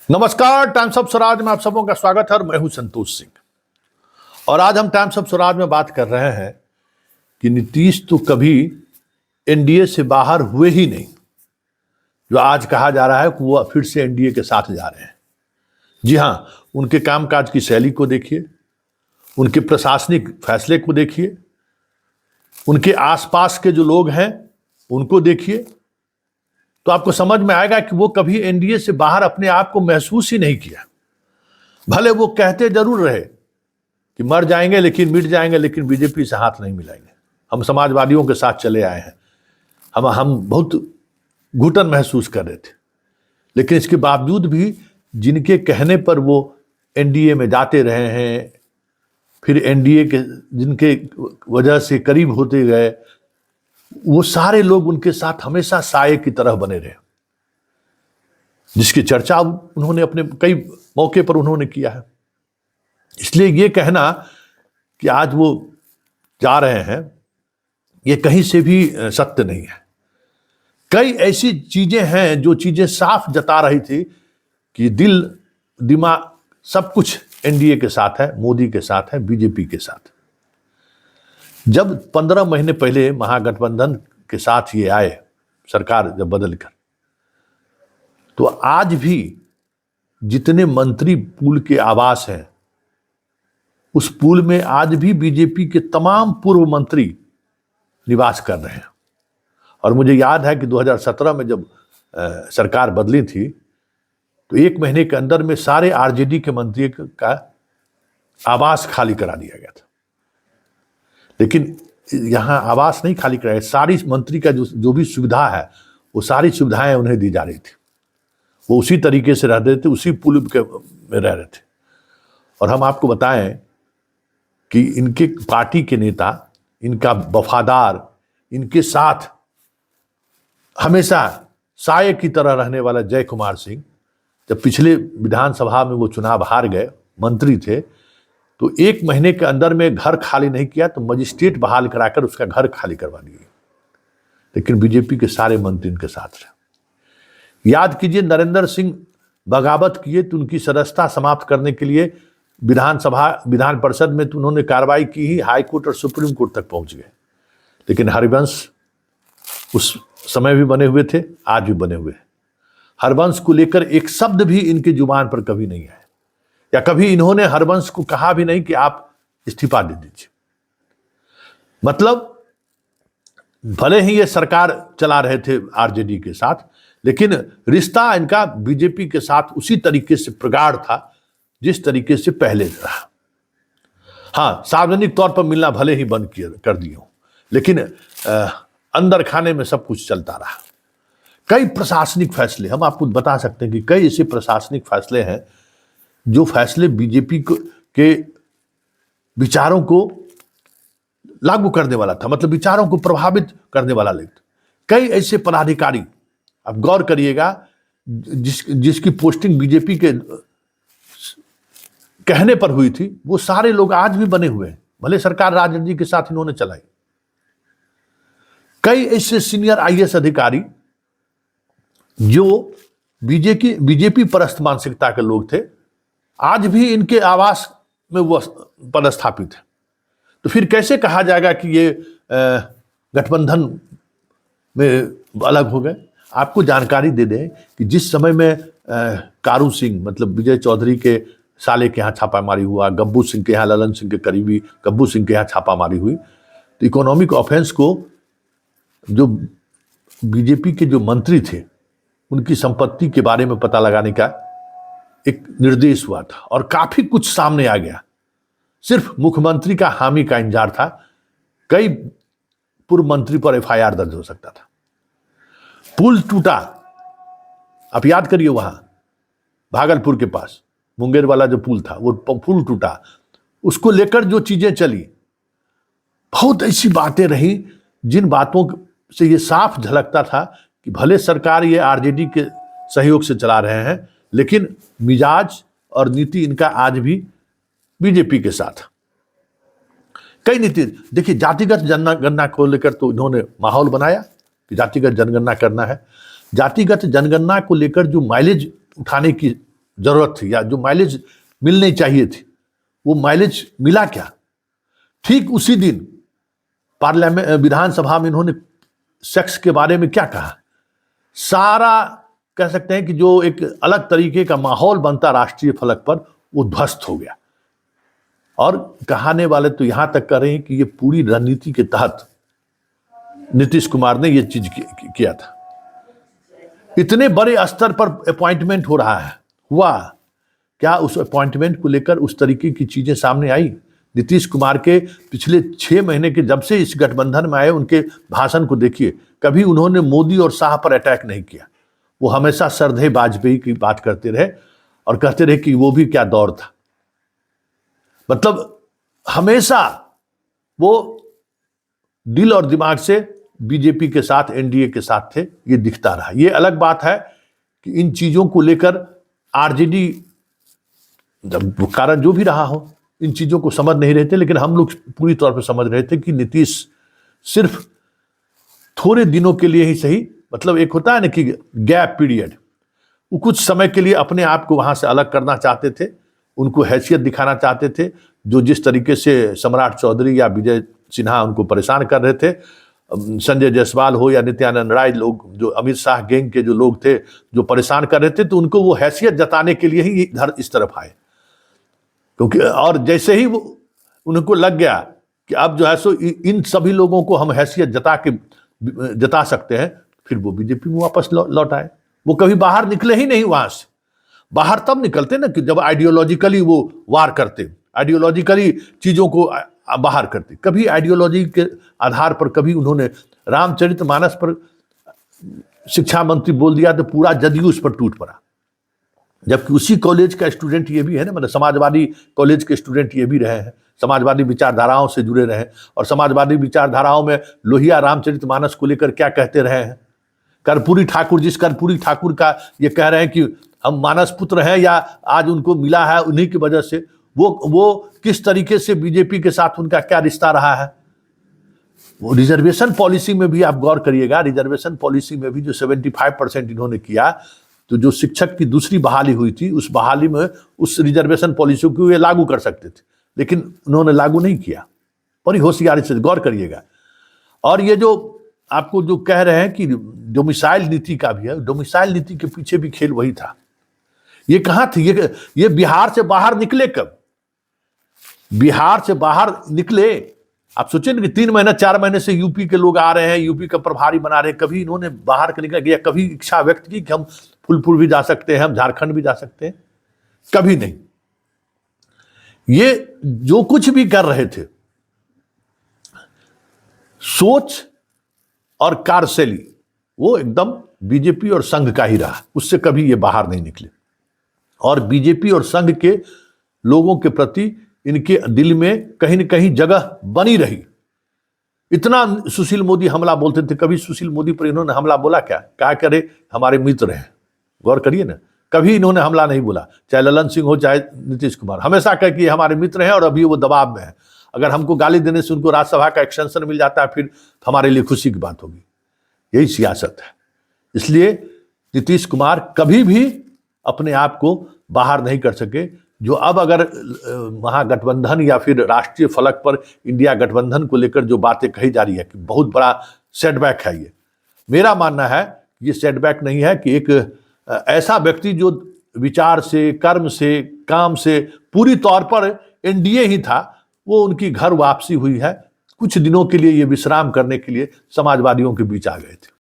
नमस्कार, times of Swaraj में आप सबों का स्वागत है और मैं हूं संतोष सिंह। और आज हम टाइम्स ऑफ स्वराज में बात कर रहे हैं कि नीतीश तो कभी एनडीए से बाहर हुए ही नहीं, जो आज कहा जा रहा है कि वो फिर से एनडीए के साथ जा रहे हैं। जी हां, उनके कामकाज की शैली को देखिए, उनके प्रशासनिक फैसले को देखिए, उनके आसपास के जो लोग हैं उनको देखिए, तो आपको समझ में आएगा कि वो कभी एनडीए से बाहर अपने आप को महसूस ही नहीं किया। भले वो कहते जरूर रहे कि मर जाएंगे लेकिन मिट जाएंगे, लेकिन बीजेपी से हाथ नहीं मिलाएंगे, हम समाजवादियों के साथ चले आए हैं, हम बहुत घुटन महसूस कर रहे थे। लेकिन इसके बावजूद भी जिनके कहने पर वो एनडीए में जाते रहे हैं, फिर एनडीए के जिनके वजह से करीब होते गए, वो सारे लोग उनके साथ हमेशा साये की तरह बने रहे, जिसकी चर्चा उन्होंने अपने कई मौके पर उन्होंने किया है। इसलिए ये कहना कि आज वो जा रहे हैं, ये कहीं से भी सत्य नहीं है। कई ऐसी चीजें हैं जो चीजें साफ जता रही थी कि दिल दिमाग सब कुछ एनडीए के साथ है, मोदी के साथ है, बीजेपी के साथ। जब 15 महीने पहले महागठबंधन के साथ ये आए, सरकार जब बदल कर, तो आज भी जितने मंत्री पूल के आवास हैं, उस पूल में आज भी बीजेपी के तमाम पूर्व मंत्री निवास कर रहे हैं। और मुझे याद है कि 2017 में जब सरकार बदली थी, तो 1 महीने के अंदर में सारे आरजेडी के मंत्री का आवास खाली करा दिया गया था। लेकिन यहाँ आवास नहीं खाली कराया, सारी मंत्री का जो भी सुविधा है, वो सारी सुविधाएं उन्हें दी जा रही थी। वो उसी तरीके से रह रहे थे, उसी पुल में रह रहे थे। और हम आपको बताएं कि इनके पार्टी के नेता, इनका वफादार, इनके साथ हमेशा साये की तरह रहने वाला जय कुमार सिंह, जब पिछले विधानसभा में वो चुनाव हार गए, मंत्री थे, तो 1 महीने के अंदर में घर खाली नहीं किया, तो मजिस्ट्रेट बहाल कराकर उसका घर खाली करवा दिए। लेकिन बीजेपी के सारे मंत्री इनके साथ रहे। याद कीजिए, नरेंद्र सिंह बगावत किए तो उनकी सदस्यता समाप्त करने के लिए विधान परिषद में तो उन्होंने कार्रवाई की ही, हाई कोर्ट और सुप्रीम कोर्ट तक पहुंच गए। लेकिन हरिवंश उस समय भी बने हुए थे, आज भी बने हुए हैं। हरवंश को लेकर एक शब्द भी इनकी जुबान पर कभी नहीं आया, या कभी इन्होंने हरवंश को कहा भी नहीं कि आप इस्तीफा दे दीजिए। मतलब भले ही ये सरकार चला रहे थे आरजेडी के साथ, लेकिन रिश्ता इनका बीजेपी के साथ उसी तरीके से प्रगाढ़ था जिस तरीके से पहले रहा। हाँ, सार्वजनिक तौर पर मिलना भले ही बंद कर दिए हो, लेकिन अंदर खाने में सब कुछ चलता रहा। कई प्रशासनिक फैसले हम आपको बता सकते हैं कि कई ऐसे प्रशासनिक फैसले हैं जो फैसले बीजेपी के विचारों को लागू करने वाला था, मतलब विचारों को प्रभावित करने वाला था। कई ऐसे पदाधिकारी, आप गौर करिएगा, जिसकी पोस्टिंग बीजेपी के कहने पर हुई थी, वो सारे लोग आज भी बने हुए हैं, भले सरकार राजनीति के साथ इन्होंने चलाई। कई ऐसे सीनियर आईएएस अधिकारी जो बीजेपी परस्त मानसिकता के लोग थे, आज भी इनके आवास में वो पदस्थापित है। तो फिर कैसे कहा जाएगा कि ये गठबंधन में अलग हो गए? आपको जानकारी दे दें कि जिस समय में कारू सिंह, मतलब विजय चौधरी के साले के यहाँ छापामारी हुआ, गब्बू सिंह के यहाँ, ललन सिंह के करीबी गब्बू सिंह के यहाँ छापामारी हुई, तो इकोनॉमिक ऑफेंस को जो बीजेपी के जो मंत्री थे, उनकी संपत्ति के बारे में पता लगाने का एक निर्देश हुआ था और काफी कुछ सामने आ गया। सिर्फ मुख्यमंत्री का हामी का इंतजार था, कई पूर्व मंत्री पर एफआईआर दर्ज हो सकता था। पुल टूटा, आप याद करिए, वहां भागलपुर के पास मुंगेर वाला जो पुल था, वो पुल टूटा, उसको लेकर जो चीजें चली, बहुत ऐसी बातें रही जिन बातों से ये साफ झलकता था कि भले सरकार ये आरजेडी के सहयोग से चला रहे हैं, लेकिन मिजाज और नीति इनका आज भी बीजेपी के साथ। कई नीति देखिए, जातिगत जनगणना को लेकर तो इन्होंने माहौल बनाया कि जातिगत जनगणना करना है। जातिगत जनगणना को लेकर जो माइलेज उठाने की जरूरत थी या जो माइलेज मिलनी चाहिए थी, वो माइलेज मिला क्या? ठीक उसी दिन पार्लियामेंट विधानसभा में इन्होंने सेक्स के बारे में क्या कहा? सारा कह सकते हैं कि जो एक अलग तरीके का माहौल बनता राष्ट्रीय फलक पर, वो ध्वस्त हो गया। और कहाने वाले तो यहां तक कर रहे हैं कि ये पूरी रणनीति के तहत नीतीश कुमार ने ये चीज किया था। इतने बड़े स्तर पर अपॉइंटमेंट हो रहा है, हुआ क्या उस अपॉइंटमेंट को लेकर उस तरीके की चीजें सामने आई? नीतीश कुमार के पिछले 6 महीने के जब से इस गठबंधन में आए उनके भाषण को देखिए, कभी उन्होंने मोदी और शाह पर अटैक नहीं किया। वो हमेशा सरदेह वाजपेयी की बात करते रहे और कहते रहे कि वो भी क्या दौर था। मतलब हमेशा वो दिल और दिमाग से बीजेपी के साथ, एनडीए के साथ थे, ये दिखता रहा। ये अलग बात है कि इन चीजों को लेकर आरजेडी, जब कारण जो भी रहा हो, इन चीजों को समझ नहीं रहे थे, लेकिन हम लोग पूरी तौर पर समझ रहे थे कि नीतीश सिर्फ थोड़े दिनों के लिए ही सही, मतलब एक होता है ना कि गैप पीरियड, वो कुछ समय के लिए अपने आप को वहां से अलग करना चाहते थे, उनको हैसियत दिखाना चाहते थे। जो जिस तरीके से सम्राट चौधरी या विजय सिन्हा उनको परेशान कर रहे थे, संजय जायसवाल हो या नित्यानंद राय, लोग जो अमित शाह गैंग के जो लोग थे जो परेशान कर रहे थे, तो उनको वो हैसियत जताने के लिए ही इधर इस तरफ आए। क्योंकि और जैसे ही वो उनको लग गया कि अब जो है सो इन सभी लोगों को हम हैसियत जता सकते हैं, फिर वो बीजेपी में वापस लौट आए। वो कभी बाहर निकले ही नहीं वहां से। बाहर तब निकलते ना कि जब आइडियोलॉजिकली वो वार करते, आइडियोलॉजिकली चीजों को बाहर करते। कभी आइडियोलॉजी के आधार पर, कभी उन्होंने रामचरितमानस पर शिक्षा मंत्री बोल दिया तो पूरा जदयू उस पर टूट पड़ा। जबकि उसी कॉलेज का स्टूडेंट ये भी है ना, मतलब समाजवादी कॉलेज के स्टूडेंट ये भी रहे हैं, समाजवादी विचारधाराओं से जुड़े रहे हैं। और समाजवादी विचारधाराओं में लोहिया रामचरितमानस को लेकर क्या कहते रहे हैं? कर्पूरी ठाकुर, जिस कर्पूरी ठाकुर का ये कह रहे हैं कि हम मानस पुत्र हैं या आज उनको मिला है उन्हीं की वजह से, वो किस तरीके से बीजेपी के साथ उनका क्या रिश्ता रहा है। वो रिजर्वेशन पॉलिसी में भी आप गौर करिएगा, रिजर्वेशन पॉलिसी में भी जो 75% इन्होंने किया, तो जो शिक्षक की दूसरी बहाली हुई थी, उस बहाली में उस रिजर्वेशन पॉलिसी को ये लागू कर सकते थे, लेकिन उन्होंने लागू नहीं किया। बड़ी होशियारी से गौर करिएगा। और ये जो आपको जो कह रहे हैं कि डोमिसाइल नीति का भी है, डोमिसाइल नीति के पीछे भी खेल वही था। ये कहां थी? ये बिहार से बाहर निकले कब? बिहार से बाहर निकले, आप सोचिए ना कि 3 महीने 4 महीने से यूपी के लोग आ रहे हैं, यूपी का प्रभारी बना रहे हैं। कभी इन्होंने बाहर का निकला गया, कभी इच्छा व्यक्त की कि हम फुलपुर भी जा सकते हैं, हम झारखंड भी जा सकते हैं? कभी नहीं। ये जो कुछ भी कर रहे थे, सोच और कार्यशैली वो एकदम बीजेपी और संघ का ही रहा, उससे कभी ये बाहर नहीं निकले। और बीजेपी और संघ के लोगों के प्रति इनके दिल में कहीं न कहीं जगह बनी रही। इतना सुशील मोदी हमला बोलते थे, कभी सुशील मोदी पर इन्होंने हमला बोला क्या? क्या करे, हमारे मित्र हैं, गौर करिए ना, कभी इन्होंने हमला नहीं बोला। चाहे ललन सिंह हो चाहे नीतीश कुमार, हमेशा कह कि हमारे मित्र हैं और अभी वो दबाव में है, अगर हमको गाली देने से उनको राज्यसभा का एक्सटेंशन मिल जाता है फिर हमारे लिए खुशी की बात होगी। यही सियासत है। इसलिए नीतीश कुमार कभी भी अपने आप को बाहर नहीं कर सके। जो अब अगर महागठबंधन या फिर राष्ट्रीय फलक पर इंडिया गठबंधन को लेकर जो बातें कही जा रही है कि बहुत बड़ा सेटबैक है, ये मेरा मानना है ये सेटबैक नहीं है कि एक ऐसा व्यक्ति जो विचार से, कर्म से, काम से पूरी तौर पर एनडीए ही था, वो उनकी घर वापसी हुई है। कुछ दिनों के लिए ये विश्राम करने के लिए समाजवादियों के बीच आ गए थे।